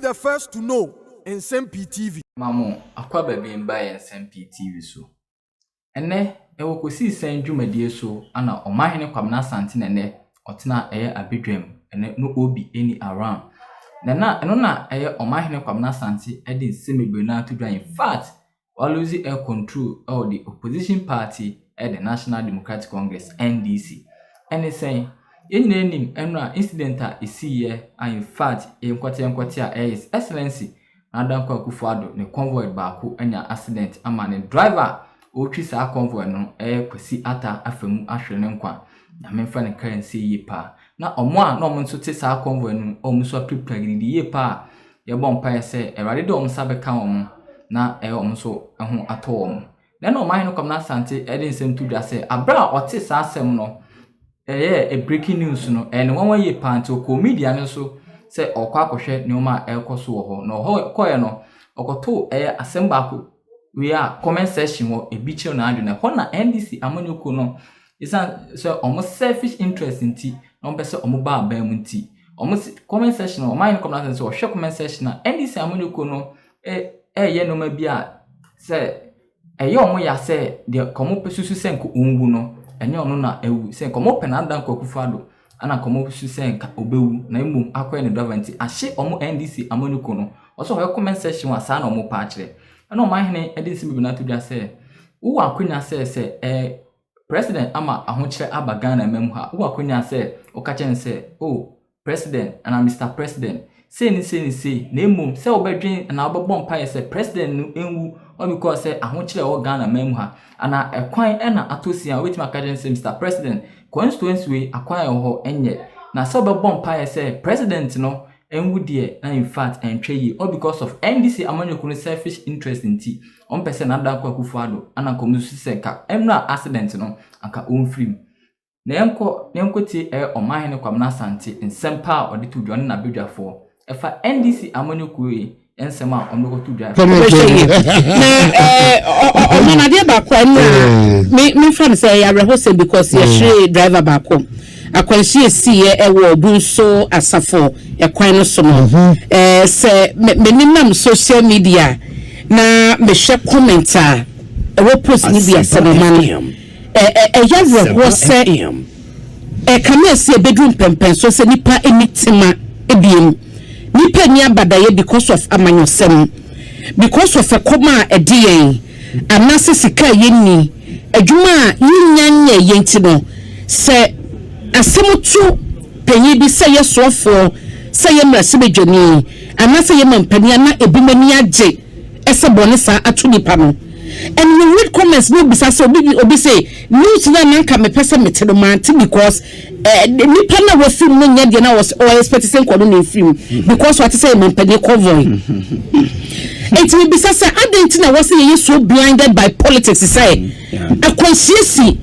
the first to know Nsem-Pii TV. Mamo, akwa baby mba Nsem-Pii TV so. Ene ewo kosi sen dwumadie so ana Omanhene kwamna santi nene otena abedwam ene no obi any around. Na eno na Omanhene kwamna santi edi Nsem-Pii na to in fact always control of the opposition party at the National Democratic Congress NDC. And saying in name and incident is here and in fact in Kwatia His Excellency Madam Kwakufado ne convoy baako anya accident ama ne driver o twisa convoy no kwasi ata afemu ahwene nkwa na memfa ne currency ye pa na omo a na omo nso te sa convoy no omo so prepare ye pa ye bompa se erade de omo sabe ka omo na omo so ho ato omo na no Omanhene kwamna sante edi nsem tudwa se abra ote sa asem no a breaking news no and one ye pa nti ko media no so se okwa akohwe ne oma ekoso wo ho no ho koye no okoto asem baako we are comment section wo ebiche na adwene ho na NDC amanyoko no isa so omo selfish interest nti no pese omo ba ba mu nti omo comment section Omanhene kwamna sante so hwe comment section na NDC amanyoko no ye no ma bia se omo ya se de komo pesusu senko onwu no enye ono na ewu se komo penanda Kwakufado ana komo su senka obewu na emu akoye ne davanti ahye omo NDC amanyoko no oso ho comment section wa sa na omo pa akire na Omanhene edisi bibi na tudwa se wo akonya se president ama ahokire abaga memu ha wo akonya se o ka chen se president and Mr President say ni na emu se obedwen na obebon pa se president no enwu or because say ahokire o Ghana memu ha ana ekwan na atosia wetin makajen say Mr President constituency we akwan ho enye na se obebon pa say president no enwu de na in fact entwe or because of NDC amanyoko no selfish interest nti on person na dan Kwakufado ana komusu se ka emra accident no aka on free na yenko ti Omanhene kwamna sante Nsem-Pii odi to na bedwafo efa NDC amanyoko e ensem a omloko to dwa na dia ba kwa me friend say ya rehose because ya share driver ba ko akwanhie sie ewo bunso asafo ekwan no so no se menimam social media na me share commenter ewo post ni bia se no man ya reho se kama se bedroom pempen so se nipa enitima ebiem nipa ni abadaye because of amanyosem because of ekoma edien anase sika yenni adwuma yinyanya yenti no se asemutu penyi bi se yesofo se yemrase bedwani anase yemampania na ebimani age ese bone sa atu nipa no and you read comments no bisa so obi say news na nanka me pese metelo manti because nipa na we film no nya de na was or expecting ko no film because what say mampani convoy it will be say adentina was say so blinded by politics say akwasiesi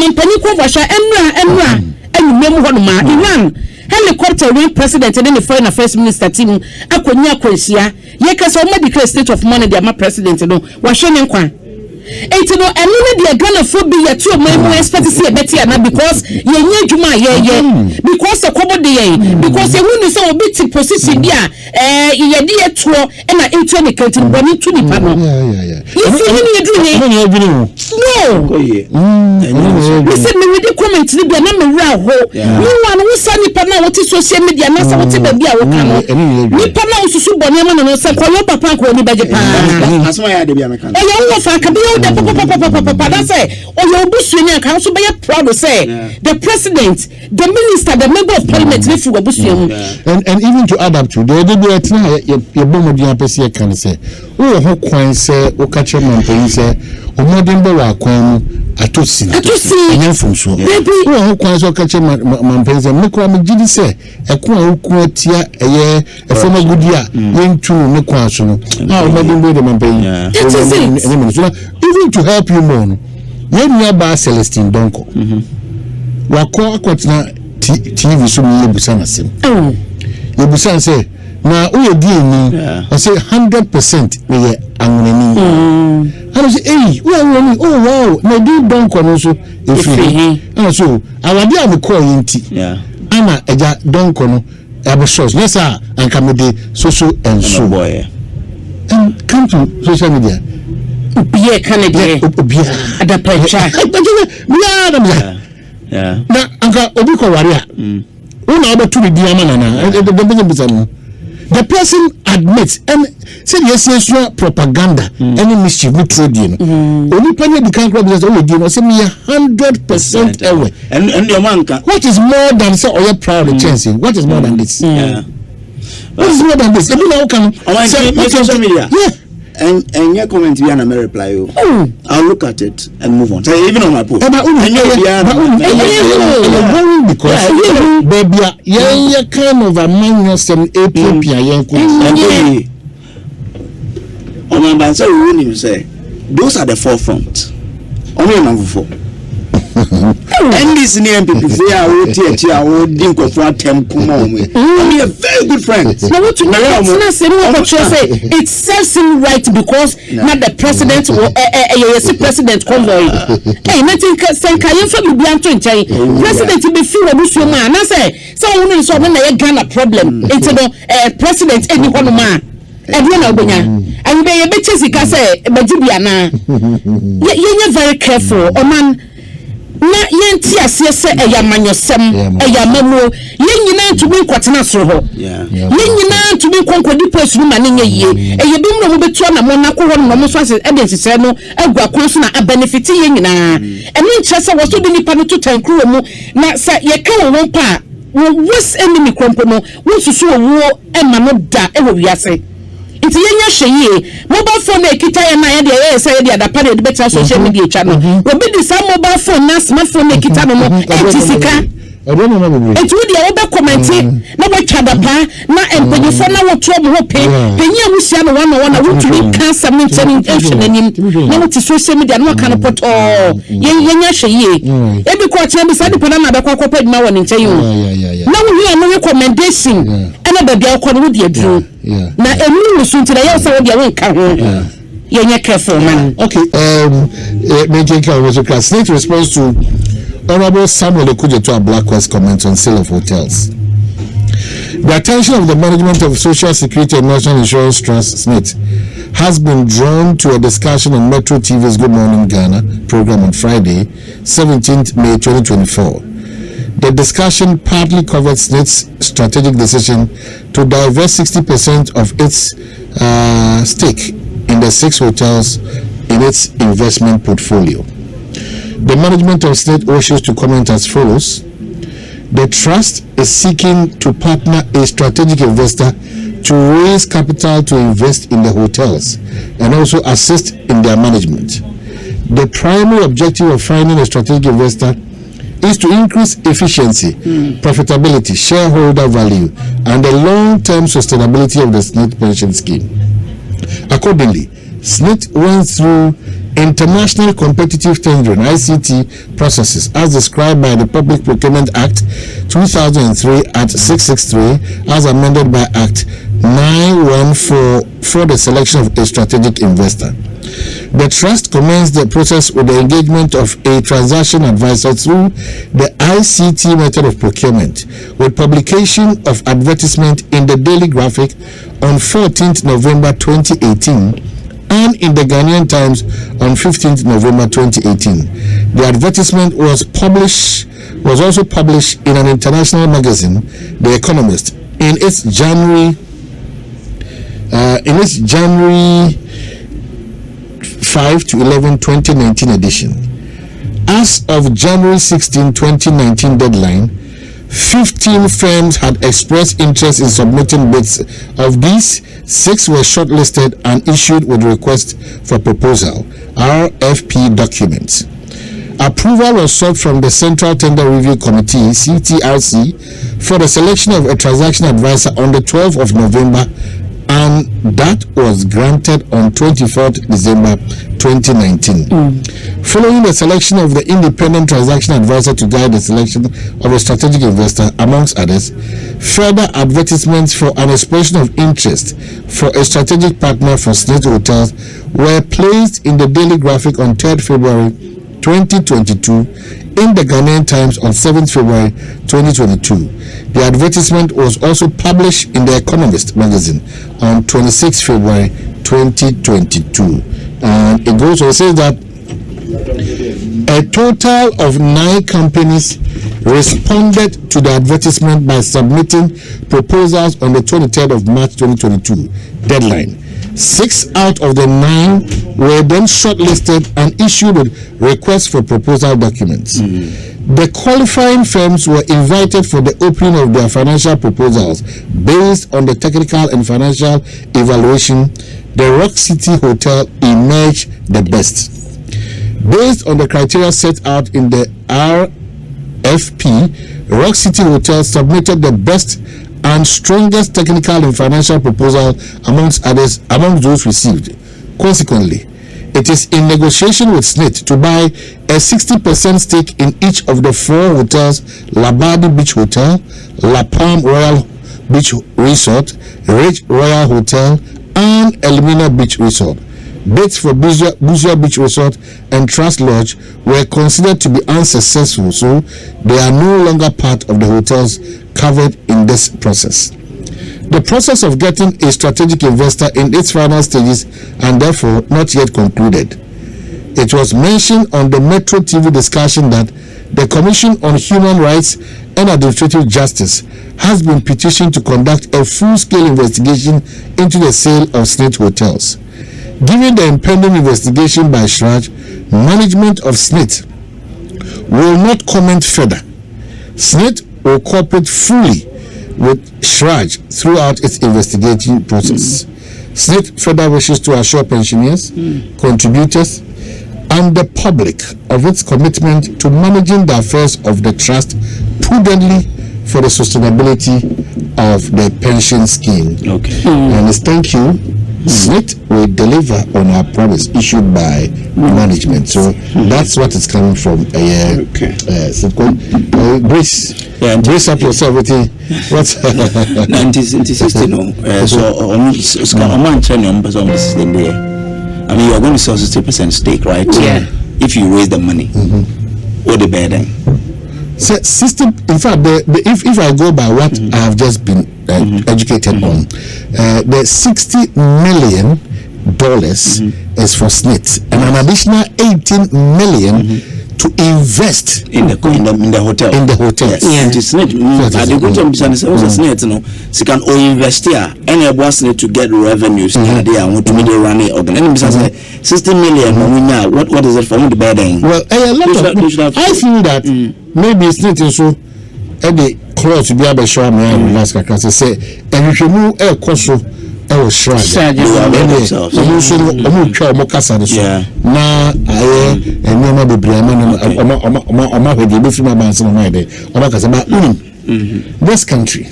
mampani convoy sha emra enumem ho no ma Iran helicopter when president and then the foreign affairs minister team akonya akwansia ye ka so ma declare state of money the ama president no wa hwe ne nkwa enti no eno ne de Ghana for be yet to my expect see better na because ye nya adwuma ye because the kobo de ye because you know say obi ti position dia ye de eto na eto ne kantin boni to nipa no you see him you do no go ye listen me read comment ni bia na me ra ho no one wo sa nipa na what social media na say what be bia wo kan nipa na osusu boni ma no say ko yo papa ko ni beje pa asoma ya de bia me kan wo fa ka papa that say you busuani aka so be proud to say the president the minister the member of parliament if you busuani and even to add up to the other day your bomodian person can say wo ho kwan say wo ka che mampani say omodin be wa kwan atosi enya fomso wo ho kwan so ka che mampani say me kwa me gidi say ekwa wo ku atia eye efoma gudia yentu me kwa so no omodin be the mampani even to help you more no when you ba Celestine Donko wako akwatna TV so me yebusa na sim yebusa say na o di ni I say 100% me anwonani I say wow na di Donko no so efi and so awade am call yinti ana eja Donko no Abashos, yes, sir, and comedy, social and so boy. And come to social media. Ubia Canada, Ubia, at the pressure. Yeah. Now, Uncle Obiko Waria. Una to be Diamana, the person admits and said yes, propaganda, any mischief, no trade. Only penny the can't grab this only give us 100% away. And your man can. What is more than so? Or you're proud of chasing? What is more than this? Yeah. What is more than this? Every now can social media. Yeah. And your comment be an reply you. I'll look at it and move on. So even on my post. Because baby, yeah, kind of a man some APP on my answer you say those are the forefront. Only number 4. NDC NPP say I will teach I will think of what them come on with. I'm a very good friend. It serves him right because not the president or president convoy. Hey, nothing can be president to be few of this man. I say, so only so when they get a problem. It's the president any one man. And be a bit as I say, but you're very careful, oh man. Na yenti asese eyamanyosem eyamamu yenyina ntumi kwatena soro ho yenyina ntumi konkodi posuru ma nenye yie eyebim no betu na mo nakwo no mo so ase edensese no agua konso na benefit yenyina eno nkyese wo so de nipa no to tankro mu na sa ye ka wo pa wo wis enemy krompo no wo susu wo ema no da e wo wiase. It's yenya sheye mobile phone ekita ya na ya de say de adapa de better social media channel obi di some mobile phone na smartphone ekita no etisika etu di e be comment na wo twadapa na empanyefo na wo to mo ho pe penya musia no wana wana wo tumi cancer mention nanim na wo ti social media no kan poto yenya sheye e bi ko chen bi sade pona na be kwa kwa pa ma woni nchen yo na wo hu no recommendation na baby akọ no di aduru na enu musu ntira ya so dia won ka ho yenye careful man. Okay, Major was a class state response to Honorable Samuel Okujeto Blackwest comments on sale of hotels. The attention of the management of Social Security and National Insurance Trust (SNIT) has been drawn to a discussion on Metro TV's Good Morning Ghana program on Friday, 17th May 2024. The discussion partly covered SNIT's strategic decision to divest 60% of its stake in the 6 hotels in its investment portfolio. The management of SNIT wishes to comment as follows. The trust is seeking to partner a strategic investor to raise capital to invest in the hotels and also assist in their management. The primary objective of finding a strategic investor is to increase efficiency, profitability, shareholder value, and the long-term sustainability of the SNIT pension scheme. Accordingly, SNIT went through international competitive tendering (ICT) processes as described by the Public Procurement Act 2003 at 663 as amended by Act 914 for the selection of a strategic investor. The trust commenced the process with the engagement of a transaction advisor through the ICT method of procurement, with publication of advertisement in the Daily Graphic on 14th November 2018 and in the Ghanaian Times on 15th November 2018. The advertisement was also published in an international magazine, The Economist, in its January 5 to 11 2019 edition. As of January 16 2019 deadline, 15 firms had expressed interest in submitting bids. Of these, 6 were shortlisted and issued with request for proposal (RFP) documents. Approval was sought from the Central Tender Review Committee (CTRC) for the selection of a transaction advisor on the 12th of November, and that was granted on 24th December 2019. Following the selection of the independent transaction advisor to guide the selection of a strategic investor, amongst others, further advertisements for an expression of interest for a strategic partner for SNIT hotels were placed in the Daily Graphic on 3rd February 2022 in the Ghanaian Times on 7th February 2022. The advertisement was also published in The Economist magazine on 26th February 2022. And it goes on to say that a total of 9 companies responded to the advertisement by submitting proposals on the 23rd of March 2022 deadline. 6 out of the 9 were then shortlisted and issued with requests for proposal documents. The qualifying firms were invited for the opening of their financial proposals based on the technical and financial evaluation. The Rock City Hotel emerged the best. Based on the criteria set out in the RFP, Rock City Hotel submitted the best and strongest technical and financial proposal amongst those received. Consequently, it is in negotiation with SNIT to buy a 60% stake in each of the 4 hotels: Labadi Beach Hotel, La Palm Royal Beach Resort, Ridge Royal Hotel, and Elmina Beach Resort. Bids for Busia Beach Resort and Trust Lodge were considered to be unsuccessful, so they are no longer part of the hotels covered in this process. The process of getting a strategic investor in its final stages and therefore not yet concluded. It was mentioned on the Metro TV discussion that the Commission on Human Rights and Administrative Justice has been petitioned to conduct a full-scale investigation into the sale of SNIT hotels. Given the impending investigation by Shraj, management of SNIT will not comment further. SNIT will cooperate fully with Shraj throughout its investigating process. SNIT further wishes to assure pensioners, contributors, and the public of its commitment to managing the affairs of the trust prudently for the sustainability of the pension scheme. Okay. And thank you. SNIT will deliver on our promise issued by management. So that's what is coming from. Brace. Yeah, brace up yourself with it. What's 1960? No. So Oman training this is the day. I mean, you are going to sell 60% stake, right? Yeah. If you raise the money, what the bear then? So, system. In fact, if I go by what I have just been educated on, the $60 million is for SNIT, and an additional $18 million to invest in the hotel. In the hotel. Yes. Yeah. SNIT. I the good business also SNIT. You know, so can all invest here. Any of us need to get revenues. They want to make the running organ. Any business $60 million. What is it for the bedding? Well, a lot of I feel that maybe SNIT also the close to be able to show me last class say and you should move a course of Shraj. Na never be this country,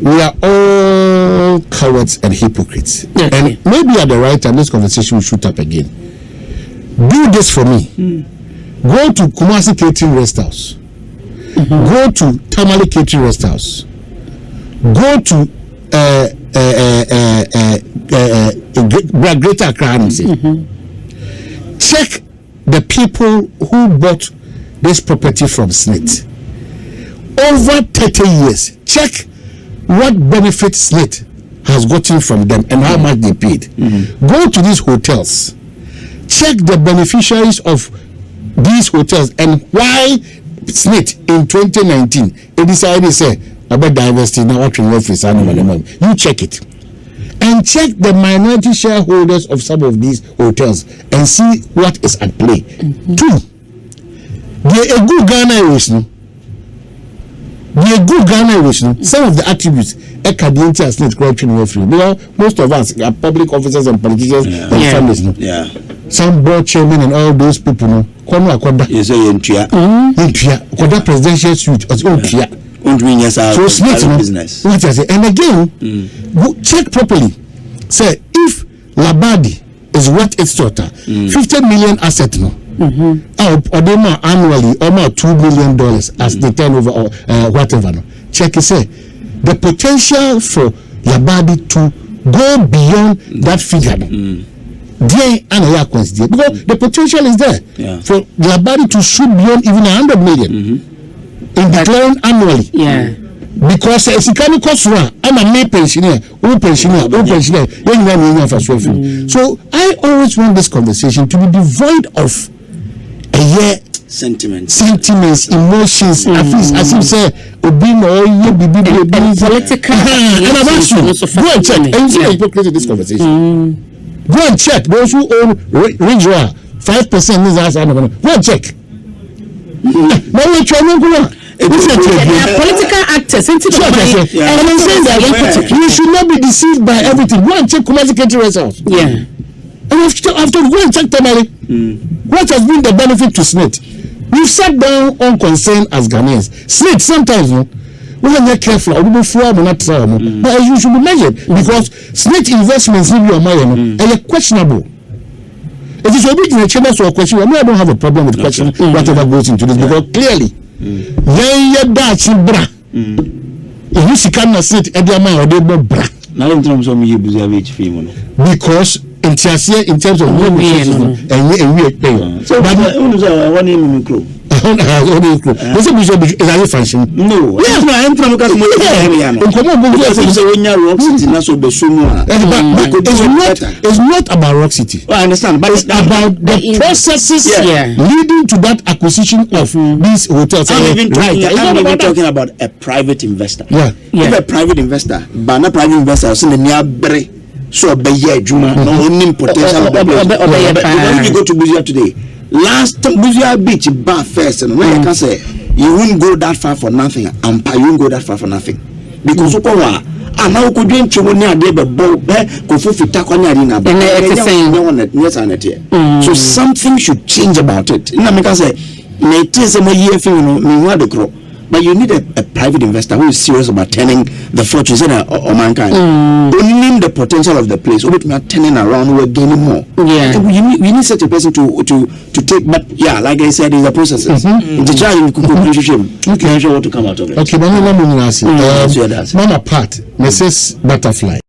we are all cowards and hypocrites. And maybe at the right time this conversation will shoot up again. Do this for me. Go to Kumasi Catering Rest House. Go to Tamale Catering Rest House. Go to Greater Accra. Check the people who bought this property from SNIT. Over 30 years. Check what benefit SNIT has gotten from them and how much they paid. Go to these hotels. Check the beneficiaries of these hotels and why SNIT in 2019 it decided to say about diversity now what you check it and check the minority shareholders of some of these hotels and see what is at play. 2, they're a good Ghana. Some of the attributes SNIT corruption welfare. Most of us are public officers and politicians and families. Some board chairmen and all those people no presidential suite so SNIT business. And again check properly. Say if Labadi is worth its total 50 million asset no or they more annually or more $2 million as the turnover or whatever no. Check it say the potential for Labadi to go beyond that figure no. There and a consider because the potential is there for their body to shoot beyond even 100 million in declaring annually. Yeah. Because as you can cost I'm a me pensioner, so I always want this conversation to be devoid of a year sentiments, emotions, as you say, political. And I've asked you, go and check. And you see the hypocrisy of this conversation. Go and check those who own Range Rover 5% is as go and check. Now we try to political actors into the money, and I'm saying that you should not be deceived by everything. Go and check Kumasi results. Yeah. And after go and check Tamale, what has been the benefit to SNIT? We've sat down on concern as Ghanaians. SNIT sometimes, we are not careful. But you should be measured because SNIT investments in your money are questionable. It is a bit in a chamber so question. I don't have a problem with questioning whatever goes into this because clearly, if you can sit at the amount of the bra. Because in terms of and we pay. So but function. No. It's not about Rock City. I understand, but it's about the processes leading to that acquisition of these hotels. I'm even talking about a private investor. If a private investor, but not private investor, so be juma no only potential. If you go to Buzia today, last time Buzia beach bar first, and when I can say you won't go that far for nothing, and you won't go that far for nothing because now could drink to one near the boat, so something should change about it. But you need a private investor who is serious about turning the fortunes in mankind. Owning the potential of the place, we are turning around, we're gaining more. Yeah. We need such a person to take, but yeah, like I said, it's a process. It's a challenge. Okay, I'm sure what to come out of it. Okay, but let me ask you. Mama Pat, Mrs. Butterfly.